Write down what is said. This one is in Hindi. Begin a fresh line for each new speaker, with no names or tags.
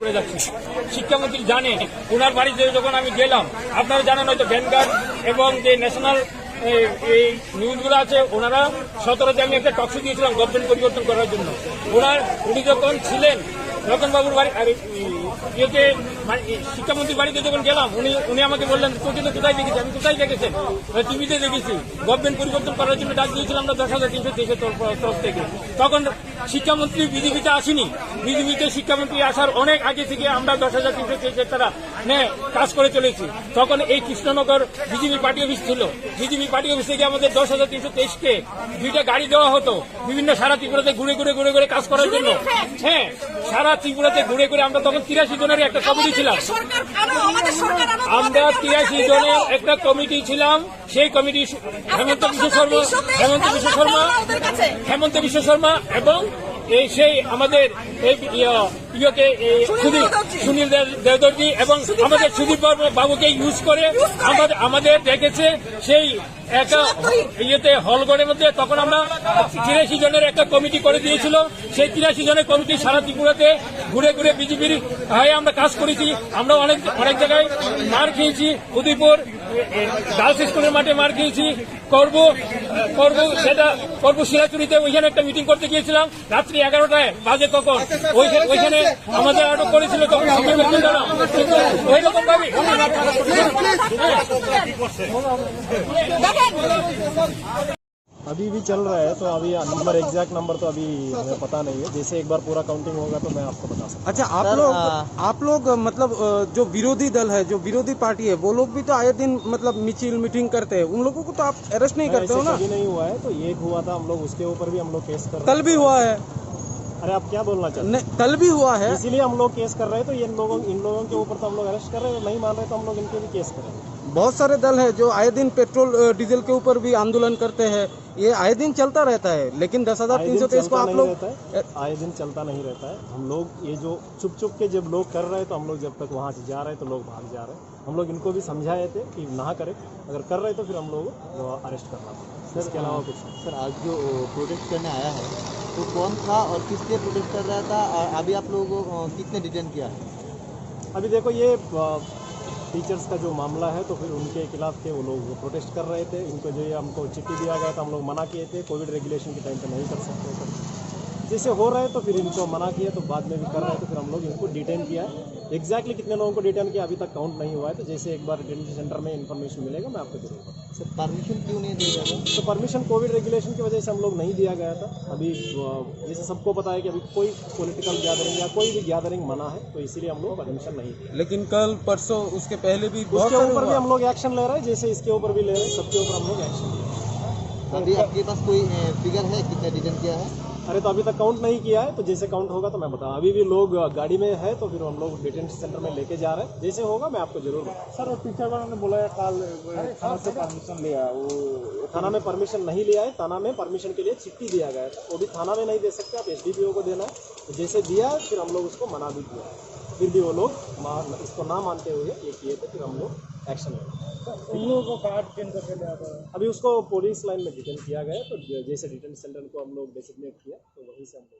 করে যাচ্ছি। শিক্ষামন্ত্রী জানেন, ওনার বাড়িতে যখন আমি গেলাম, আপনারা জানেন হয়তো ভ্যানগার্ড এবং যে ন্যাশনাল এই নিউজগুলো আছে, ওনারা 17তে আমি একটা টকশো দিয়েছিলাম গভর্নমেন্ট পরিবর্তন করার জন্য। উনি যখন ছিলেন রতনবাবুর বাড়ি আর ইয়েতে শিক্ষামন্ত্রীর বাড়িতে যখন গেলাম, উনি আমাকে বললেন তোকে তো কোথায় দেখেছি। আমি কোথায় দেখেছেন? টিভিতে দেখেছি। গভর্নমেন্ট পরিবর্তন করার জন্য ডাক দিয়েছিলাম আমরা 10,323 তরফ থেকে। তখন শিক্ষামন্ত্রী বিজেপিতে আসেনি। বিজেপিতে শিক্ষামন্ত্রী আসার অনেক আগে থেকে আমরা 10,323 তারা কাজ করে চলেছি। তখন এই কৃষ্ণনগর বিজেপি পার্টি অফিস ছিল। বিজেপি পার্টি অফিস থেকে আমাদের 10,323কে 2টা গাড়ি দেওয়া হতো বিভিন্ন সারা ত্রিপুরাতে ঘুরে ঘুরে কাজ করার জন্য। হ্যাঁ, সারা ত্রিপুরাতে ঘুরে আমরা তখন 83 জনের একটা কমিটি ছিলাম। আমরা 83 জনের একটা কমিটি ছিলাম। সেই কমিটি হেমন্ত বিশ্ব শর্মা এবং সেই আমাদের সুনীল দেওদর্জি এবং আমাদের সুদীপ বাবুকে ইউজ করে আমাদের দেখেছে সেই একটা ইয়েতে হলগড়ের মধ্যে। তখন আমরা 83 জনের একটা কমিটি করে দিয়েছিল। সেই 83 জনের কমিটি সারা ত্রিপুরাতে ঘুরে বিজেপির হয়ে আমরা কাজ করেছি। আমরা অনেক জায়গায় মার খেয়েছি। উদয়পুর গার্লস স্কুলের মাঠে মার খেয়েছি। করবো শিলাচুরিতে ওইখানে একটা মিটিং করতে গিয়েছিলাম রাত্রি 11টায় বাজে। তখন ওইখানে আমাদের আটক করেছিল। তখন ওই রকম ভাবে
अभी भी चल रहा है, तो अभी नंबर एग्जैक्ट नंबर तो अभी हमें पता नहीं है। जैसे एक बार पूरा काउंटिंग होगा तो मैं आपको बता सकता हूँ।
अच्छा, आप लोग मतलब जो विरोधी दल है, जो विरोधी पार्टी है, वो लोग भी तो आए दिन मतलब मिचिल मीटिंग करते हैं। उन लोगों को तो आप अरेस्ट नहीं करते हो ना?
कभी नहीं हुआ है। तो एक हुआ था, हम लोग उसके ऊपर भी हम लोग केस कर रहे हैं।
कल भी हुआ है।
अरे आप क्या बोलना चाहते हैं?
कल भी हुआ है,
इसीलिए हम लोग केस कर रहे हैं। तो इन लोगों के ऊपर तो हम लोग अरेस्ट कर रहे हैं। नहीं मान रहे तो हम लोग इनके भी केस करेंगे।
बहुत सारे दल है जो आए दिन पेट्रोल डीजल के ऊपर भी आंदोलन करते हैं। ये आए दिन चलता रहता है, लेकिन 10,323 को आप लोग
आए दिन चलता नहीं रहता है। हम लोग ये जो चुप के जब लोग कर रहे हैं, तो हम लोग जब तक वहाँ से जा रहे हैं तो लोग भाग जा रहे हैं। हम लोग इनको भी समझाए थे कि ना करें, अगर कर रहे तो फिर हम लोग अरेस्ट करना था। इसके अलावा कुछ नहीं।
सर, आज जो प्रोटेस्ट करने आया है तो कौन था और किस लिए प्रोटेस्ट कर रहा था, और अभी आप लोगों को किसने डिटेन किया है?
अभी देखो, ये टीचर्स का जो मामला है, तो फिर उनके खिलाफ थे वो लोग प्रोटेस्ट कर रहे थे। इनको जो ये हमको चिट्ठी दिया गया था, हम लोग मना किए थे। कोविड रेगुलेशन के टाइम पे नहीं कर सकते थे। जैसे हो रहे हैं तो फिर इनको मना किया, तो बाद में भी कर रहे हैं तो फिर हम लोग इनको डिटेन किया है। एग्जैक्टली कितने लोगों को डिटेन किया अभी तक काउंट नहीं हुआ है। तो जैसे एक बार डिटेंशन सेंटर में इन्फॉर्मेशन मिलेगा मैं आपको जरूर बताऊँ।
सर, परमिशन क्यों नहीं दिया गया?
तो परमिशन कोविड रेगुलेशन की वजह से हम लोग नहीं दिया गया था। अभी जैसे सबको पता है कि अभी कोई पॉलिटिकल गैदरिंग या कोई भी गैदरिंग मना है, तो इसीलिए हम लोग परमिशन नहीं दिए।
लेकिन कल परसों उसके पहले भी
उसके ऊपर भी हम लोग एक्शन ले रहे हैं। जैसे इसके ऊपर भी ले रहे हैं, सबके ऊपर हम लोग एक्शन ले रहे हैं।
अभी आपके पास कोई फिगर है कितने डिटेन किया है?
अरे तो अभी तक काउंट नहीं किया है, तो जैसे काउंट होगा तो मैं बताऊँ। अभी भी लोग गाड़ी में है, तो फिर हम लोग डिटेंशन सेंटर में लेके जा रहे हैं। जैसे होगा मैं आपको जरूर बताऊँ।
सर, और टीचर वालों ने बोला है कल थाना से परमिशन लिया, वो
थाना में परमिशन नहीं लिया है। थाना में परमिशन के लिए चिट्ठी दिया गया था, वो भी थाना में नहीं दे सकते, आप SDPO को देना है। तो जैसे दिया फिर हम लोग उसको मना भी किया, फिर भी वो लोग इसको ना मानते हुए ये किए थे। फिर हम लोग एक्शन ले।
उन लोगों को कहाँ डिटेन करके लिया था?
अभी उसको पुलिस लाइन में डिटेन किया गया। तो जैसे डिटेन सेंटर को हम लोग डेसिग्नेट किया, तो वहीं से हम लोग